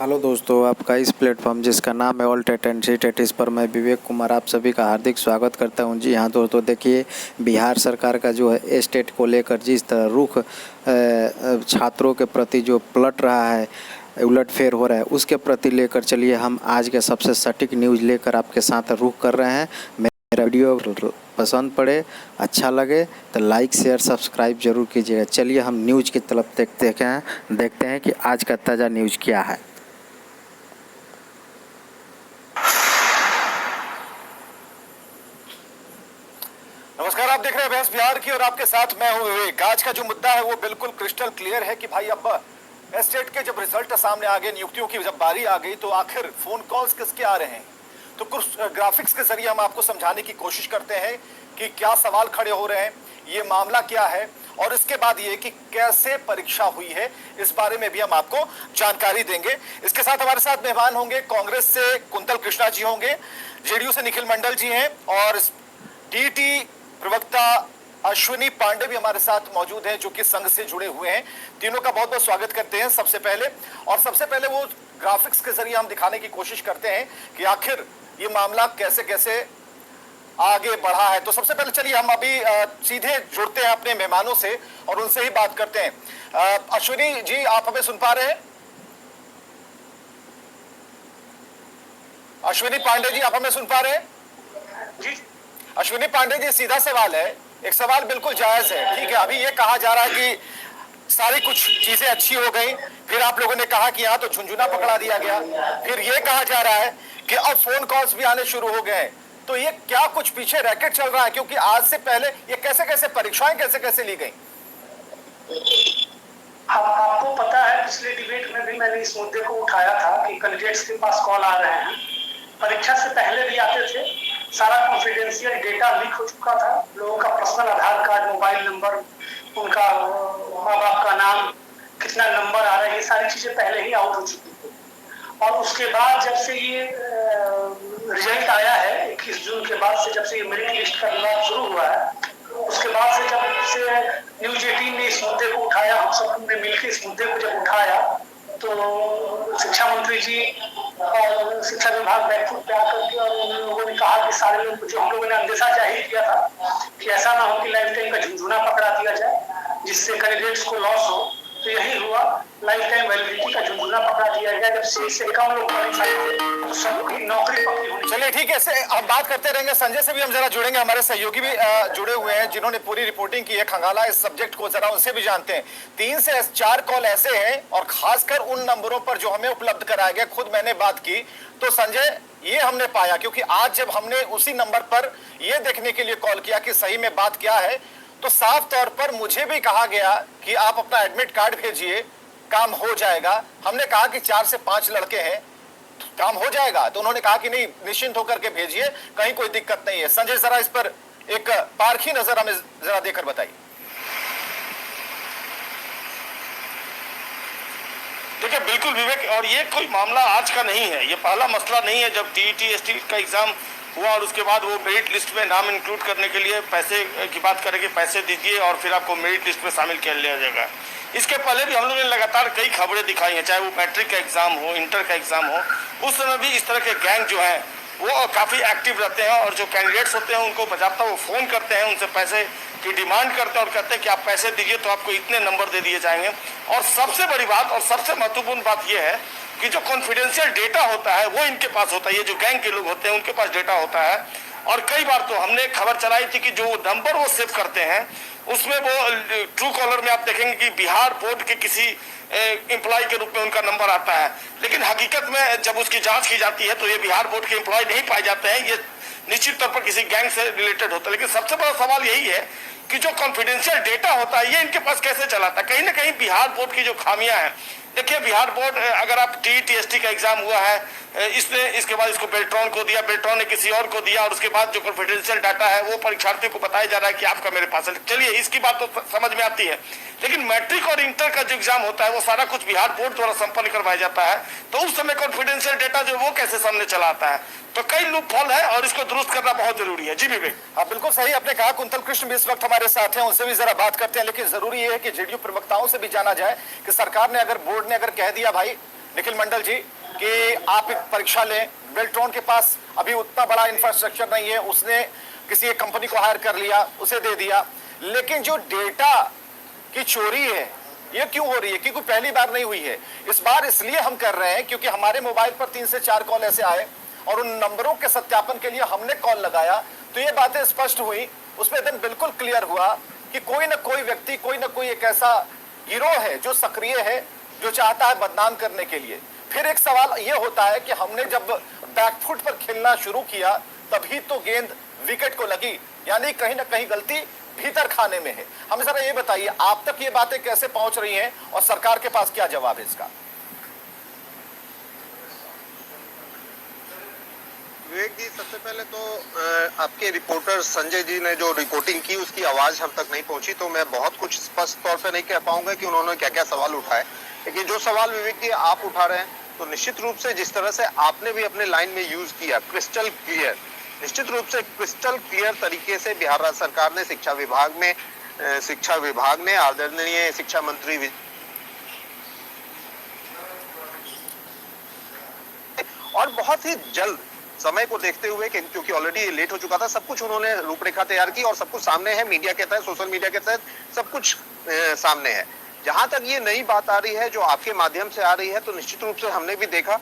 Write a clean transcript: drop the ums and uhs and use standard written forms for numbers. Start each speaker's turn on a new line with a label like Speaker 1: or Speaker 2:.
Speaker 1: Hello दोस्तों, आपका इस प्लेटफॉर्म जिसका नाम है ऑल टेट एंड टेट, इस पर मैं विवेक कुमार आप सभी का हार्दिक स्वागत करता हूं। जी हाँ दोस्तों, देखिए बिहार सरकार का जो है स्टेट को लेकर जिस तरह रुख छात्रों के प्रति जो पलट रहा है, उलटफेर हो रहा है, उसके प्रति लेकर चलिए हम आज के सबसे सटीक न्यूज़ लेकर आपके साथ रुख कर रहे हैं। मेरा वीडियो पसंद पड़े, अच्छा लगे तो लाइक शेयर सब्सक्राइब जरूर कीजिएगा। चलिए हम न्यूज़ की तरफ देखते हैं कि आज का ताज़ा न्यूज़ क्या है।
Speaker 2: नमस्कार, आप देख रहे हैं बहस बिहार की और आपके साथ मैं हूं विवेक। आज का जो मुद्दा है वो बिल्कुल क्रिस्टल क्लियर है कि भाई अब स्टेट के जब रिजल्ट सामने आ गए, नियुक्तियों की जब बारी आ गई, तो आखिर फोन कॉल्स किसके आ रहे हैं। तो कुछ ग्राफिक्स के जरिए हम आपको समझाने की कोशिश करते हैं कि क्या सवाल खड़े हो रहे हैं, ये मामला क्या है, और इसके बाद ये कि कैसे परीक्षा हुई है, इस बारे में भी हम आपको जानकारी देंगे। इसके साथ हमारे साथ मेहमान होंगे, कांग्रेस से कुंतल कृष्णा जी होंगे, जेडीयू से निखिल मंडल जी हैं, और टीटी प्रवक्ता अश्विनी पांडे भी हमारे साथ मौजूद हैं, जो कि संघ से जुड़े हुए हैं। तीनों का बहुत बहुत स्वागत करते हैं सबसे पहले वो ग्राफिक्स के जरिए हम दिखाने की कोशिश करते हैं कि आखिर ये मामला कैसे कैसे आगे बढ़ा है। तो सबसे पहले चलिए हम अभी सीधे जुड़ते हैं अपने मेहमानों से और उनसे ही बात करते हैं। अश्विनी जी, आप हमें सुन पा रहे हैं? अश्विनी पांडे जी, आप हमें सुन पा रहे हैं?
Speaker 3: जी
Speaker 2: अश्विनी पांडे जी, सीधा सवाल है, एक सवाल बिल्कुल जायज है, ठीक है। अभी ये कहा जा रहा है कि सारी कुछ चीजें अच्छी हो गई, फिर आप लोगों ने कहा कि यहाँ तो झुंझुना पकड़ा दिया गया, फिर ये कहा जा रहा है कि अब फोन कॉल्स भी आने शुरू हो गए हैं। तो ये क्या कुछ पीछे रैकेट चल रहा है? क्योंकि आज से पहले ये कैसे कैसे परीक्षाएं कैसे कैसे ली गई?
Speaker 3: आपको पता है, पिछले डिबेट में भी मैंने इस मुद्दे को उठाया था कि कैंडिडेट्स के पास कॉल आ रहे हैं, परीक्षा से पहले भी आते थे, सारा कॉन्फिडेंशियल डेटा लीक हो चुका था, लोगों का पर्सनल आधार कार्ड, मोबाइल नंबर, उनका माँ बाप का नाम, कितना नंबर आ रहा है, ये सारी चीजें पहले ही आउट हो चुकी थी। और उसके बाद जब से ये रिजल्ट आया है 21 जून के बाद से, जब से ये मेरिट लिस्ट का विवाद शुरू हुआ है, उसके बाद से जब से न्यूज 18 ने इस मुद्दे को उठाया, हम सब ने मिलकर इस मुद्दे को जब उठाया, तो शिक्षा मंत्री जी और शिक्षा विभाग बैकफुट पे आकर के और उन लोगों ने कहा कि सारे लोग, जो हम लोगों ने अंदेशा जाहिर किया था कि ऐसा ना हो कि लाइफ टाइम का झुंझुना पकड़ा दिया जाए जिससे कैंडिडेट्स को लॉस हो, तो यही हुआ, लाइफ टाइम वैलिडिटी का झुंझुना पकड़ा दिया गया। जब 60 से कम लोग क्वालिफाई हुए तो सबकी नौकरी पक्की होनी।
Speaker 2: चलिए ठीक है, ऐसे हम बात करते रहेंगे। संजय से भी हम जरा जुड़ेंगे, हमारे सहयोगी भी जुड़े हुए हैं जिन्होंने पूरी रिपोर्टिंग की है, खंगाला इस सब्जेक्ट को, जरा उनसे भी जानते हैं। 3 से 4 कॉल ऐसे हैं, और खासकर उन नंबरों पर जो हमें उपलब्ध कराया गया, खुद मैंने बात की तो संजय ये हमने पाया, क्योंकि आज जब हमने उसी नंबर पर यह देखने के लिए कॉल किया कि सही में बात क्या है, तो साफ तौर पर मुझे भी कहा गया कि आप अपना एडमिट कार्ड भेजिए, काम हो जाएगा। हमने कहा कि 4 से 5 लड़के हैं, काम हो जाएगा, तो उन्होंने कहा कि नहीं, निश्चिंत होकर के भेजिए, कहीं कोई दिक्कत नहीं है। संजय, जरा इस पर एक पारखी नजर हमें जरा देकर बताइए।
Speaker 4: देखिए, बिल्कुल विवेक, और ये कोई मामला आज का नहीं है, ये पहला मसला नहीं है। जब टीईटी एसटी का एग्जाम हुआ और उसके बाद वो मेरिट लिस्ट में नाम इंक्लूड करने के लिए पैसे की बात करेंगे, पैसे दीजिए और फिर आपको मेरिट लिस्ट में शामिल कर लिया जाएगा। इसके पहले भी हम लोगों ने लगातार कई खबरें दिखाई हैं, चाहे वो मैट्रिक का एग्जाम हो, इंटर का एग्जाम हो, उस समय भी इस तरह के गैंग जो हैं वो काफ़ी एक्टिव रहते हैं, और जो कैंडिडेट्स होते हैं उनको बजाता वो फ़ोन करते हैं, उनसे पैसे की डिमांड करते हैं और कहते हैं कि आप पैसे दीजिए तो आपको इतने नंबर दे दिए जाएंगे। और सबसे बड़ी बात और सबसे महत्वपूर्ण बात यह है कि जो कॉन्फिडेंशियल डेटा होता है वो इनके पास होता है, ये जो गैंग के लोग होते हैं उनके पास डेटा होता है। और कई बार तो हमने खबर चलाई थी कि जो नंबर वो सेव करते हैं उसमें वो ट्रू कॉलर में आप देखेंगे कि बिहार बोर्ड के किसी एम्प्लॉय के रूप में उनका नंबर आता है, लेकिन हकीकत में जब उसकी जांच की जाती है तो ये बिहार बोर्ड के एम्प्लॉय नहीं पाए जाते हैं, ये निश्चित तौर पर किसी गैंग से रिलेटेड होता है। लेकिन सबसे बड़ा सवाल यही है कि जो कॉन्फिडेंशियल डेटा होता है ये इनके पास कैसे चलाता है। कहीं ना कहीं बिहार बोर्ड की जो खामियां हैं, देखिए बिहार बोर्ड, अगर आप टीईटी का एग्जाम हुआ है, इसने इसके बाद इसको बेल्ट्रॉन को दिया, बेल्ट्रॉन ने किसी और को दिया, और उसके बाद जो कॉन्फिडेंशियल डाटा है वो परीक्षार्थियों को बताया जा रहा है कि आपका मेरे पास है। चलिए, इसकी बात तो समझ में आती है, लेकिन मैट्रिक और इंटर का जो एग्जाम होता है वो सारा कुछ बिहार बोर्ड द्वारा संपन्न करवाया जाता है, तो उस समय कॉन्फिडेंशियल डेटा जो वो कैसे सामने चला आता है? तो कई लूप होल है और इसको दुरुस्त करना बहुत जरूरी है। जी विवेक,
Speaker 2: हाँ बिल्कुल सही आपने कहा। कुंतल कृष्ण भी इस वक्त हमारे साथ हैं, उनसे भी जरा बात करते हैं, लेकिन जरूरी है कि जेडीयू प्रवक्ताओं से भी जाना जाए कि सरकार ने अगर, बोर्ड ने अगर कह दिया भाई निखिल मंडल जी कि आप एक परीक्षा लें, बेल्ट्रॉन के पास अभी उतना बड़ा इंफ्रास्ट्रक्चर नहीं है, उसने किसी एक कंपनी को हायर कर लिया, उसे दे दिया, लेकिन जो डेटा की चोरी है ये क्यों हो रही है? क्योंकि पहली बार नहीं हुई है, इस बार इसलिए हम कर रहे हैं क्योंकि हमारे मोबाइल पर 3 से 4 कॉल ऐसे आए और उन नंबरों के सत्यापन के लिए हमने कॉल लगाया तो ये बातें स्पष्ट हुई, उसमें एकदम बिल्कुल क्लियर हुआ कि कोई ना कोई व्यक्ति, कोई ना कोई एक ऐसा गिरोह है जो सक्रिय है, जो चाहता है बदनाम करने के लिए। फिर एक सवाल ये होता है कि हमने जब बैकफुट पर खेलना शुरू किया तभी तो गेंद विकेट को लगी, यानी कहीं ना कहीं गलती भीतर खाने में है। हमें जरा ये बताइए, आप तक ये बातें कैसे पहुंच रही हैं और सरकार के पास क्या जवाब है इसका?
Speaker 5: विवेक जी, सबसे पहले तो आपके रिपोर्टर संजय जी ने जो रिपोर्टिंग की उसकी आवाज हम तक नहीं पहुंची, तो मैं बहुत कुछ स्पष्ट तौर पे नहीं कह पाऊंगा कि उन्होंने क्या क्या सवाल उठाए। लेकिन जो सवाल विवेक जी आप उठा रहे हैं, तो निश्चित रूप से जिस तरह से आपने भी अपने लाइन में यूज किया क्रिस्टल क्लियर, निश्चित रूप से क्रिस्टल क्लियर तरीके से बिहार राज्य सरकार ने शिक्षा विभाग ने आदरणीय शिक्षा मंत्री और बहुत ही जल्द समय को देखते हुए, क्योंकि ऑलरेडी लेट हो चुका था, सब कुछ उन्होंने रूपरेखा तैयार की और सब कुछ सामने है, मीडिया के तहत, सोशल मीडिया के तहत सब कुछ सामने है। जहां तक ये नई बात आ रही है जो आपके माध्यम से आ रही है, तो निश्चित रूप से हमने भी देखा